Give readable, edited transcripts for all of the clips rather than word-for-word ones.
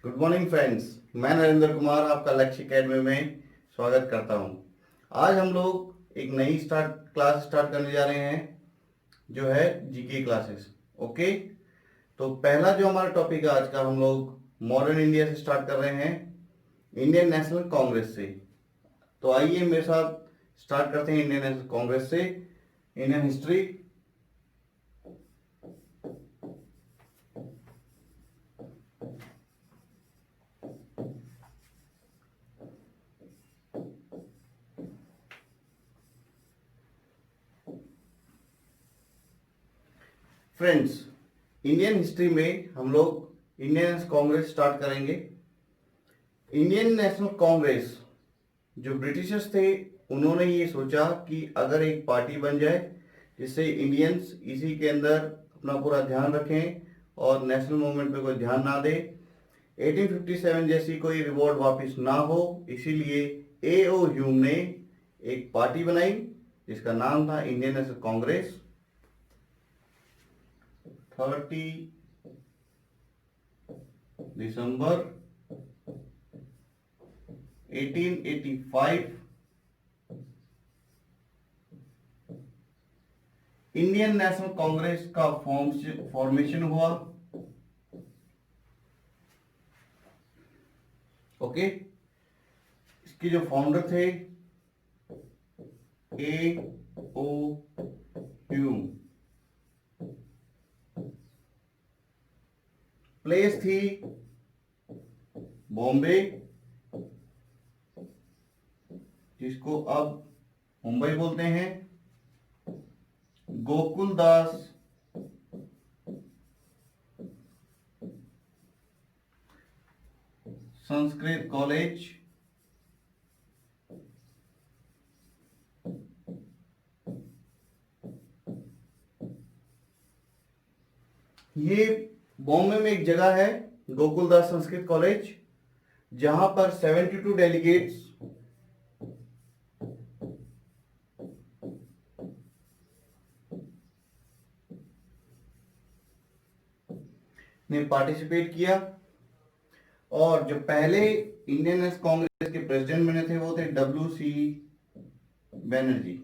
Good morning friends. मैं नरेंद्र कुमार आपका लक्ष्य एकेडमी में स्वागत करता हूं। आज हम लोग एक नई क्लास स्टार्ट करने जा रहे हैं जो है जीके क्लासेस। ओके, तो पहला जो हमारा टॉपिक है आज का, हम लोग मॉडर्न इंडिया से स्टार्ट कर रहे हैं, इंडियन नेशनल कांग्रेस से। तो आइए मेरे साथ स्टार्ट करते हैं इंडियन नेशनल कांग्रेस से। Indian history. Friends, Indian history में हम लोग इंडियन नेशनल कांग्रेस स्टार्ट करेंगे। इंडियन नेशनल कांग्रेस जो ब्रिटिशर्स थे, उन्होंने ये सोचा कि अगर एक पार्टी बन जाए जिससे इंडियंस इसी के अंदर अपना पूरा ध्यान रखें और नेशनल मूवमेंट पे कोई ध्यान ना दे, 1857 जैसी कोई रिवॉल्ट वापस ना हो, इसीलिए A.O. ह्यूम ने एक पार्टी बनाई जिसका नाम था इंडियन नेशनल कांग्रेस। 30 दिसंबर 1885 इंडियन नेशनल कांग्रेस का फॉर्मेशन हुआ। ओके, इसके जो फाउंडर थे A.O. ह्यूम। प्लेस थी बॉम्बे, जिसको अब मुंबई बोलते हैं। गोकुलदास संस्कृत कॉलेज, ये बॉम्बे में एक जगह है गोकुलदास संस्कृत कॉलेज, जहां पर 72 डेलीगेट्स ने पार्टिसिपेट किया। और जो पहले इंडियन नेशनल कांग्रेस के प्रेसिडेंट बने थे वो थे W.C. Banerjee.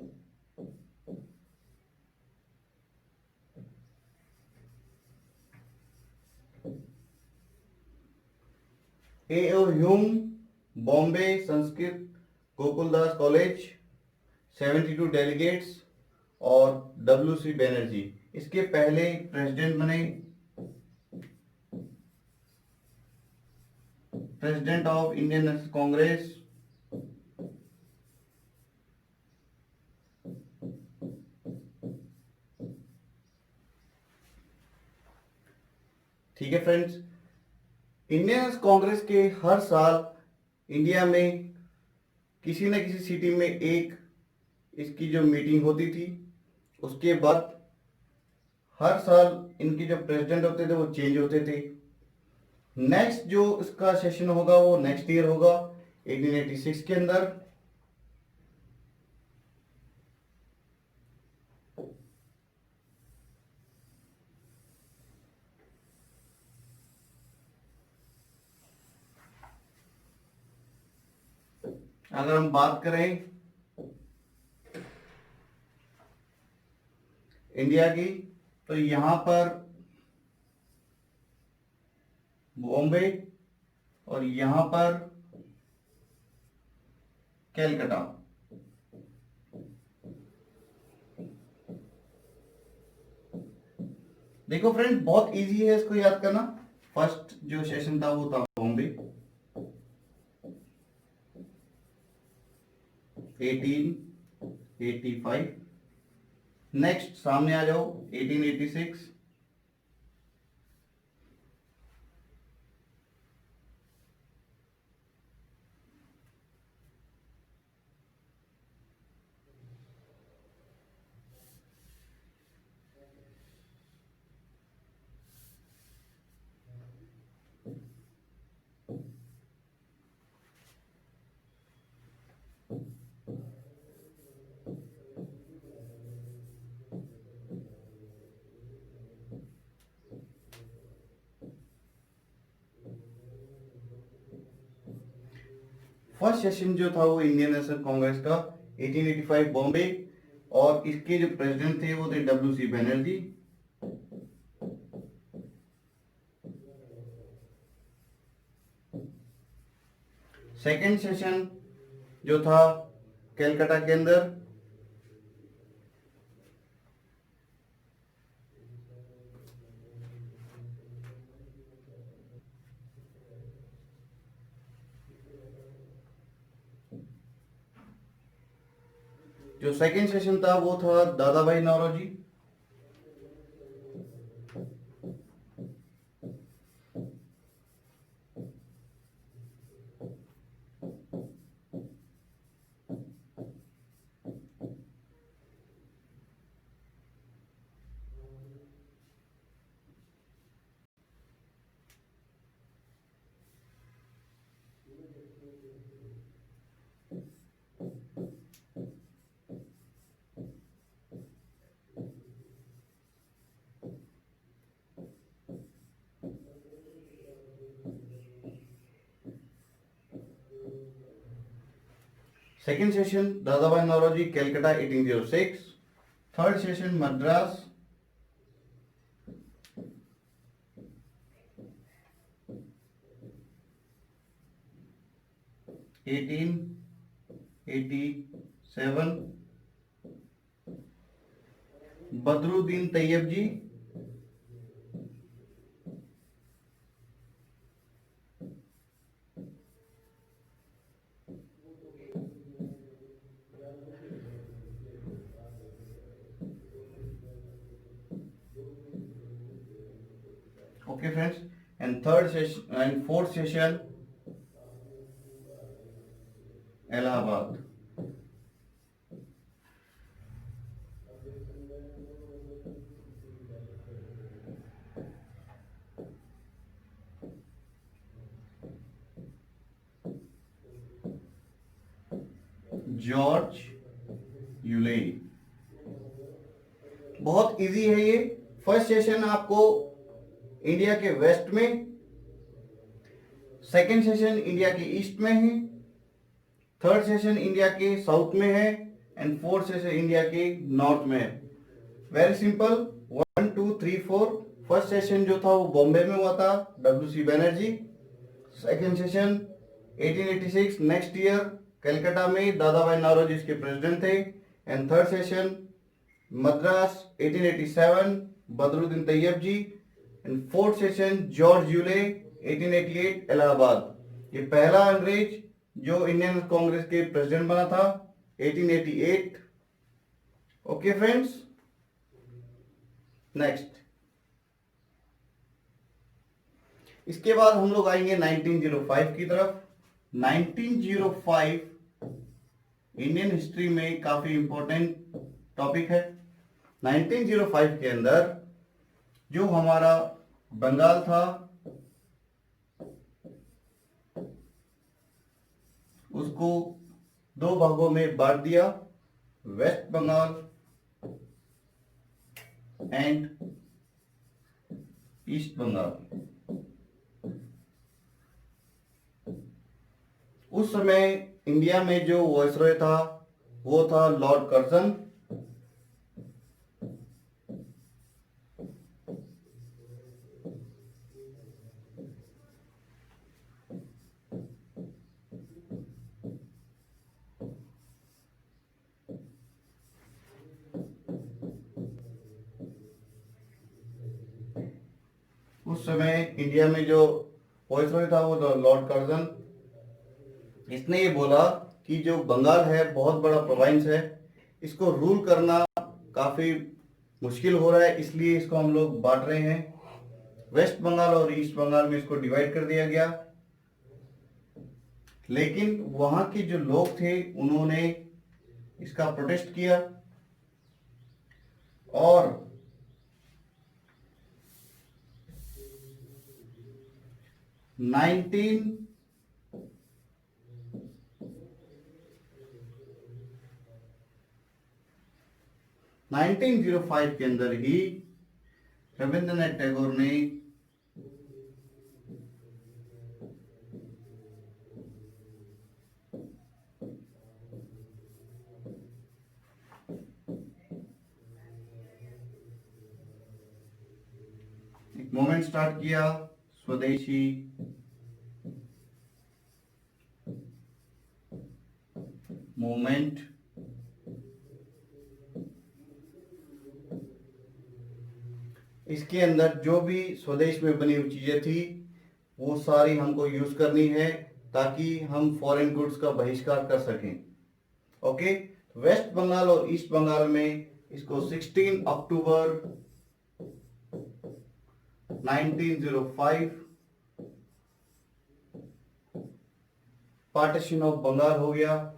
A.O. Hume, Bombay Sanskrit Gokuldas college, 72 delegates और W.C. बनर्जी इसके पहले प्रेसिडेंट बने, president of Indian national Congress. ठीक है फ्रेंड्स, इंडियन नेशनल कांग्रेस के हर साल इंडिया में किसी न किसी सिटी में एक इसकी जो मीटिंग होती थी, उसके बाद हर साल इनके जो प्रेसिडेंट होते थे वो चेंज होते थे। नेक्स्ट जो इसका सेशन होगा वो नेक्स्ट ईयर होगा 1886 के अंदर। अगर हम बात करें इंडिया की, तो यहां पर बॉम्बे और यहां पर कैलकाटा। देखो फ्रेंड, बहुत इजी है इसको याद करना। फर्स्ट जो सेशन था वो था बॉम्बे 1885। नेक्स्ट सामने आ जाओ 1886। फर्स्ट सेशन जो था वो इंडियन नेशनल कांग्रेस का 1885 बॉम्बे, और इसके जो प्रेसिडेंट थे वो थे W C Banerjee. Second session जो था कलकत्ता के अंदर, जो सेकेंड सेशन था वो था दादा Bhai Naoroji. Second session Dada Bhai Naoroji Calcutta 1806। Third session Madras 1887। Badruddin Tyab ji, okay friends. And third session and fourth session Allahabad. George Yule. बहुत इजी है ये। फर्स्ट सेशन आपको इंडिया के वेस्ट में, सेकेंड सेशन इंडिया के ईस्ट में है, थर्ड सेशन इंडिया के साउथ में है, एंड फोर्थ सेशन इंडिया के नॉर्थ में है। Very simple, 1 2 3 4। फर्स्ट सेशन जो था वो बॉम्बे में हुआ था, W C Banerjee. Second session 1886 next year Calcutta में, दादा भाई नौरोजी इसके प्रेसिडेंट थे। And third session Madras 1887, Badruddin Tyab ji. And fourth session George Yule 1888 Allahabad. ये पहला अंग्रेज जो इंडियन कांग्रेस के प्रेसिडेंट बना था 1888। Okay friends, next. इसके बाद हम लोग आएंगे 1905 की तरफ। 1905 इंडियन हिस्ट्री में काफी इंपॉर्टेंट टॉपिक है। 1905 के अंदर जो हमारा बंगाल था उसको दो भागों में बांट दिया, west Bengal and east Bengal. उस समय इंडिया में जो वायसरॉय था वो था लॉर्ड कर्जन। उस समय इंडिया में जो वायसरॉय था वो था लॉर्ड कर्जन। इसने ये बोला कि जो बंगाल है बहुत बड़ा प्रोविंस है, इसको रूल करना काफी मुश्किल हो रहा है, इसलिए इसको हम लोग बांट रहे हैं। वेस्ट बंगाल और ईस्ट बंगाल में इसको डिवाइड कर दिया गया। लेकिन वहां के जो लोग थे उन्होंने इसका प्रोटेस्ट किया और 1905 के अंदर ही रविंद्रनाथ टैगोर ने मूवमेंट स्टार्ट किया, स्वदेशी मूवमेंट। इसके अंदर जो भी स्वदेश में बनी हुई चीजें थी वो सारी हमको यूज करनी है ताकि हम फॉरेन गुड्स का बहिष्कार कर सकें। ओके, वेस्ट बंगाल और ईस्ट बंगाल में इसको 16 अक्टूबर 1905 पार्टीशन ऑफ बंगाल हो गया।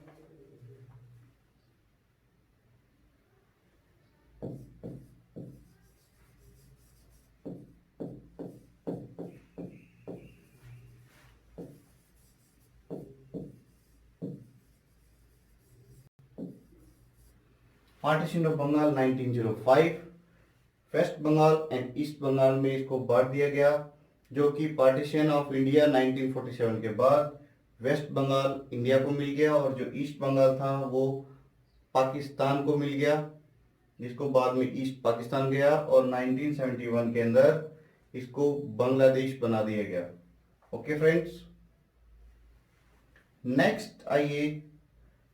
Partition of Bengal 1905, west Bengal and east Bengal में इसको बांट दिया गया, जो कि पार्टीशन ऑफ इंडिया 1947 के बाद वेस्ट बंगाल इंडिया को मिल गया और जो ईस्ट बंगाल था वो पाकिस्तान को मिल गया, जिसको बाद में ईस्ट पाकिस्तान गया और 1971 के अंदर इसको बांग्लादेश बना दिया गया। ओके फ्रेंड्स, नेक्स्ट आइए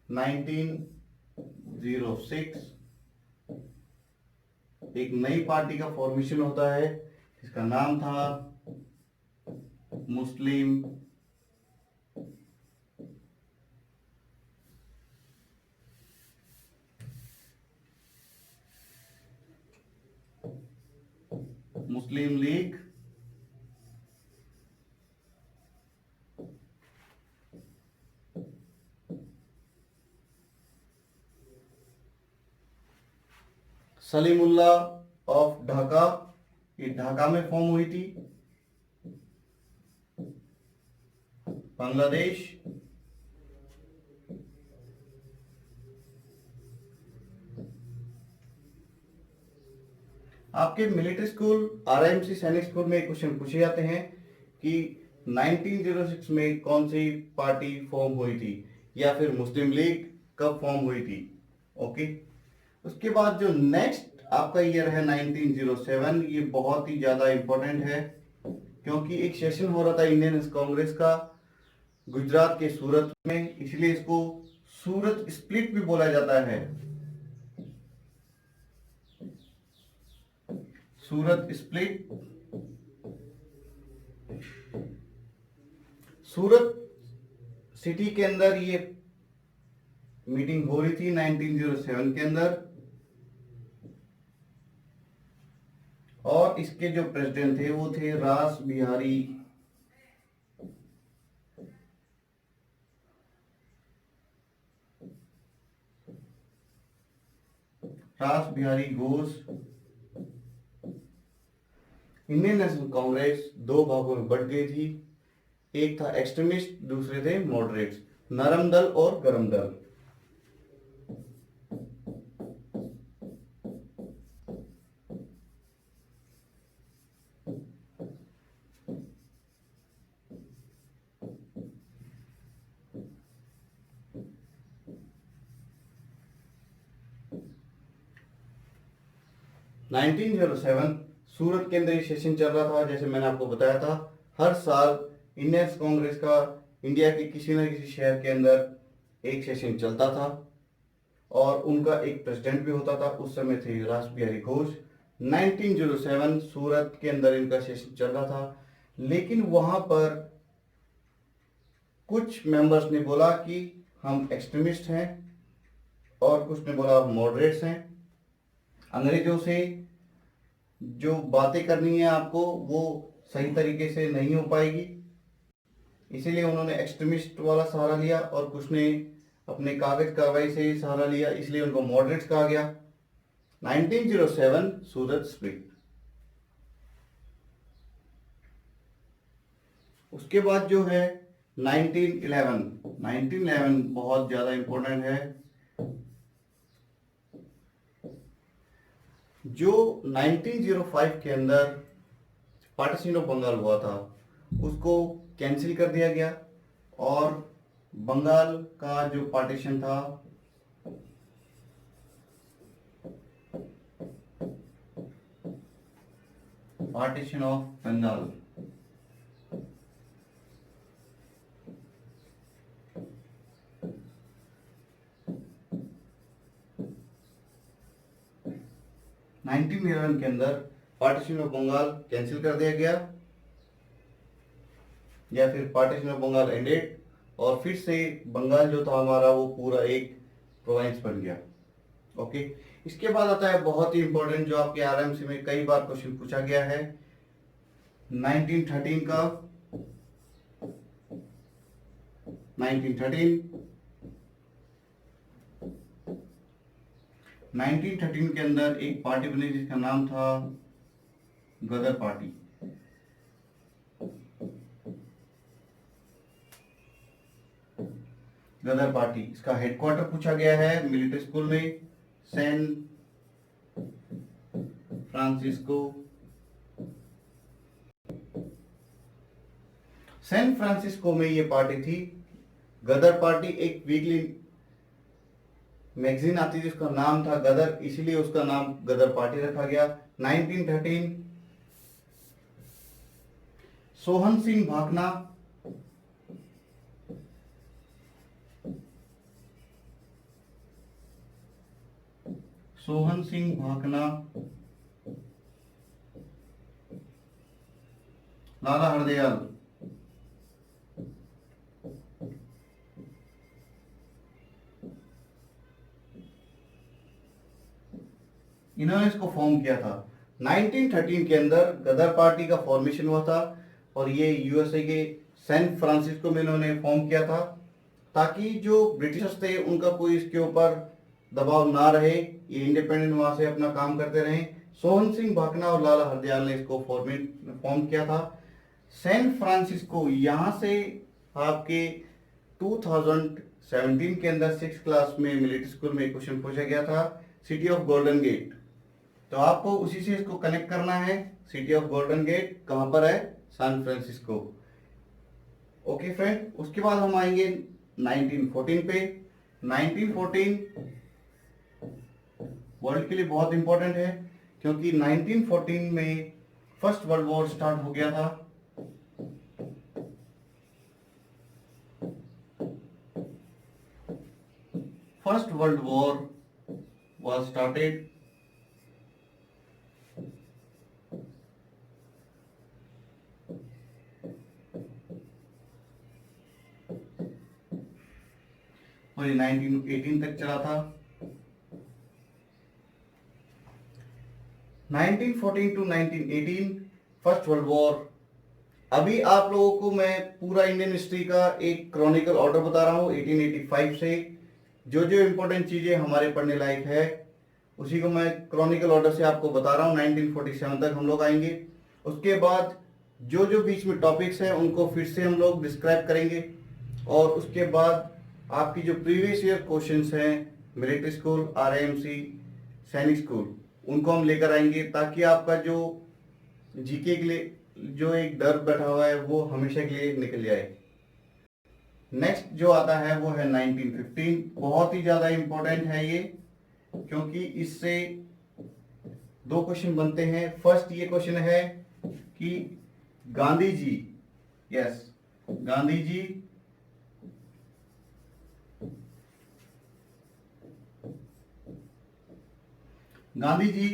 1906 एक नई पार्टी का फॉर्मेशन होता है जिसका नाम था मुस्लिम लीग। सलीमुल्लाह ऑफ ढाका, ये ढाका में फॉर्म हुई थी। बांग्लादेश, आपके मिलिट्री स्कूल आरआईएमसी सैनिक स्कूल में क्वेश्चन पूछे जाते हैं कि 1906 में कौन सी पार्टी फॉर्म हुई थी या फिर मुस्लिम लीग कब फॉर्म हुई थी। ओके, उसके बाद जो नेक्स्ट आपका ईयर है 1907, ये बहुत ही ज्यादा इंपॉर्टेंट है क्योंकि एक सेशन हो रहा था इंडियन कांग्रेस का गुजरात के सूरत में, इसलिए इसको सूरत स्प्लिट भी बोला जाता है। सूरत स्प्लिट, सूरत सिटी के अंदर ये मीटिंग हो रही थी 1907 के अंदर, और इसके जो प्रेसिडेंट थे वो थे रास बिहारी घोष। इंडियन नेशनल कांग्रेस दो भागों में बट गई थी, एक था एक्सट्रीमिस्ट, दूसरे थे मॉडरेट्स, नरम दल और गरम दल। (1907) सूरत के अंदर ये सेशन चल रहा था। जैसे मैंने आपको बताया था, हर साल इंडियन कांग्रेस का इंडिया के किसी न किसी शहर के अंदर एक सेशन चलता था और उनका एक प्रेसिडेंट भी होता था। उस समय थे रास बिहारी घोष। 1907 सूरत के अंदर इनका सेशन चल रहा था, लेकिन वहां पर कुछ मेंबर्स ने बोला कि हम एक्सट्रीमिस्ट हैं और कुछ ने बोला हम मॉडरेट्स हैं। अंग्रेजों से जो बातें करनी है आपको वो सही तरीके से नहीं हो पाएगी, इसीलिए उन्होंने एक्सट्रीमिस्ट वाला सहारा लिया और कुछ ने अपने कागज कार्रवाई से सहारा लिया, इसलिए उनको मॉडरेट्स कहा गया। 1907 सूरत स्प्लिट। उसके बाद जो है 1911 बहुत ज्यादा इंपॉर्टेंट है। जो 1905 के अंदर पार्टीशन ऑफ बंगाल हुआ था उसको कैंसिल कर दिया गया और बंगाल का जो पार्टीशन था पार्टीशन ऑफ बंगाल। नाइनटीन 11 के अंदर पार्टीशन ऑफ बंगाल कैंसिल कर दिया गया, या फिर पार्टीशन ऑफ बंगाल एंडेड, और फिर से बंगाल जो था हमारा वो पूरा एक प्रोविंस बन गया। ओके, इसके बाद आता है बहुत ही इंपॉर्टेंट, जो आपके आरएमसी में कई बार क्वेश्चन पूछा गया है, 1913 का। 1913 के अंदर एक पार्टी बनी जिसका नाम था गदर पार्टी। गदर पार्टी, इसका हेडक्वार्टर पूछा गया है मिलिट्री स्कूल में, सैन फ्रांसिस्को। सैन फ्रांसिस्को में ये पार्टी थी। गदर पार्टी एक वीकली मैगजीन आती थी, उसका नाम था गदर, इसीलिए उसका नाम गदर पार्टी रखा गया। 1913 सोहन सिंह भाकना, सोहन सिंह भाकना, लाला हरदयाल। इन्होंने इसको फॉर्म किया था। 1913 के अंदर गदर पार्टी का फॉर्मेशन हुआ था, और ये यूएसए के सैन फ्रांसिस्को में इन्होंने फॉर्म किया था, ताकि जो ब्रिटिशर्स थे उनका कोई इसके ऊपर दबाव ना रहे, ये इंडिपेंडेंट वहां से अपना काम करते रहे। सोहन सिंह भाकना और लाला हरदयाल ने इसको फॉर्म किया था। सैन फ्रांसिस्को यहाँ से आपके 2017 के अंदर 6th क्लास में मिलिट्री स्कूल में क्वेश्चन पूछा गया था, सिटी ऑफ गोल्डन गेट। तो आपको उसी से इसको कनेक्ट करना है। सिटी ऑफ गोल्डन गेट कहां पर है? San Francisco. ओके फ्रेंड, उसके बाद हम आएंगे 1914 पे। 1914 वर्ल्ड के लिए बहुत इंपॉर्टेंट है, क्योंकि 1914 में फर्स्ट वर्ल्ड वॉर स्टार्ट हो गया था। First world war was started और 1918 तक चला था। 1914 टू 1918 फर्स्ट वर्ल्ड वॉर। अभी आप लोगों को मैं पूरा इंडियन हिस्ट्री का एक क्रॉनिकल ऑर्डर बता रहा हूँ 1885 से। जो जो इंपॉर्टेंट चीजें हमारे पढ़ने लायक है उसी को मैं क्रॉनिकल ऑर्डर से आपको बता रहा हूँ। 1947 तक हम लोग आएंगे। उसके बाद जो जो बीच में टॉपिक्स हैं उनको फिर से हम लोग डिस्क्राइब करेंगे, और उसके बाद आपकी जो प्रीवियस ईयर क्वेश्चंस हैं मिलिट्री स्कूल, आरआईएमसी, सैनिक स्कूल, उनको हम लेकर आएंगे, ताकि आपका जो जीके के लिए जो एक डर बैठा हुआ है वो हमेशा के लिए निकल जाए। नेक्स्ट जो आता है वो है 1915। बहुत ही ज्यादा इंपॉर्टेंट है ये, क्योंकि इससे दो क्वेश्चन बनते हैं। फर्स्ट ये क्वेश्चन है कि Gandhi ji, yes, Gandhi ji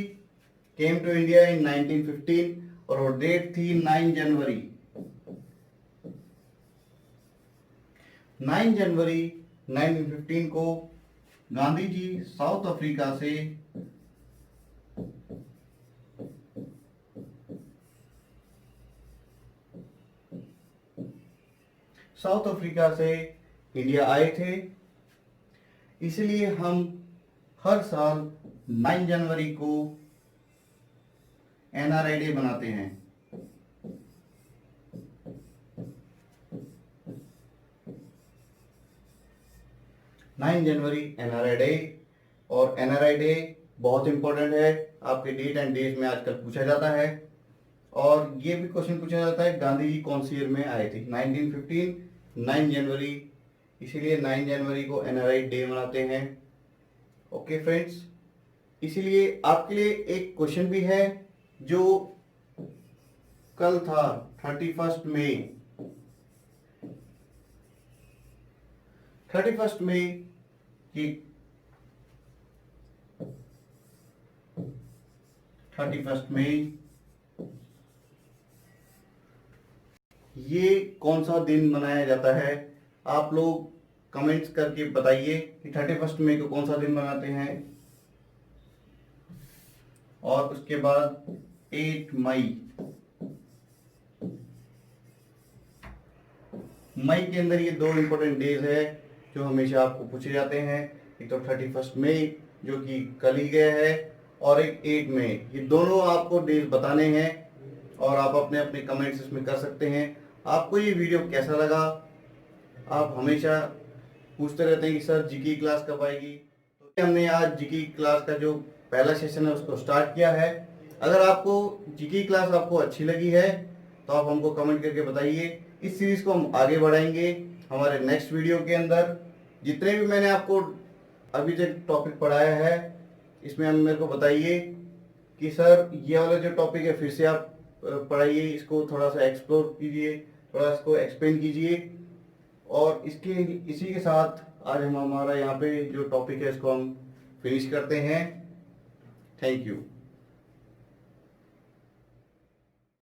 came to India in 1915, और वो डेट थी 9 जनवरी। 9 जनवरी 1915 को गांधी जी साउथ अफ्रीका से इंडिया आए थे। इसलिए हम हर साल 9 जनवरी को एनआरआई डे बनाते हैं। जनवरी एनआरआई डे, और एनआरआई डे बहुत इंपॉर्टेंट है, आपके डेट एंड डेज में आजकल पूछा जाता है। और ये भी क्वेश्चन पूछा जाता है गांधी जी कौन सी ईयर में आए थे? 1915, 9 जनवरी, इसीलिए 9 जनवरी को एनआरआई डे मनाते हैं। ओके फ्रेंड्स, इसीलिए आपके लिए एक क्वेश्चन भी है जो कल था 31 मई। 31 मई की 31 मई ये कौन सा दिन मनाया जाता है? आप लोग कमेंट्स करके बताइए कि 31 मई को कौन सा दिन मनाते हैं। और उसके बाद 8 मई, मई के अंदर ये दो इंपॉर्टेंट डेज है जो हमेशा आपको पूछे जाते हैं। एक तो 31 मई जो कि कल ही गया है, और एक 8 मई। ये दोनों आपको डेज बताने हैं और आप अपने अपने कमेंट्स इसमें कर सकते हैं। आपको ये वीडियो कैसा लगा? आप हमेशा पूछते रहते हैं कि सर जीके क्लास कब आएगी, तो हमने आज जीके क्लास का जो पहला सेशन है उसको स्टार्ट किया है। अगर आपको जीके क्लास आपको अच्छी लगी है तो आप हमको कमेंट करके बताइए। इस सीरीज को हम आगे बढ़ाएंगे हमारे नेक्स्ट वीडियो के अंदर। जितने भी मैंने आपको अभी तक टॉपिक पढ़ाया है इसमें हम मेरे को बताइए कि सर ये वाला जो टॉपिक है फिर से आप पढ़ाइए, इसको थोड़ा सा एक्सप्लोर कीजिए, थोड़ा इसको एक्सप्लेन कीजिए। और इसी के साथ आज हम हमारा यहाँ पे जो टॉपिक है इसको हम फिनिश करते हैं। Thank you.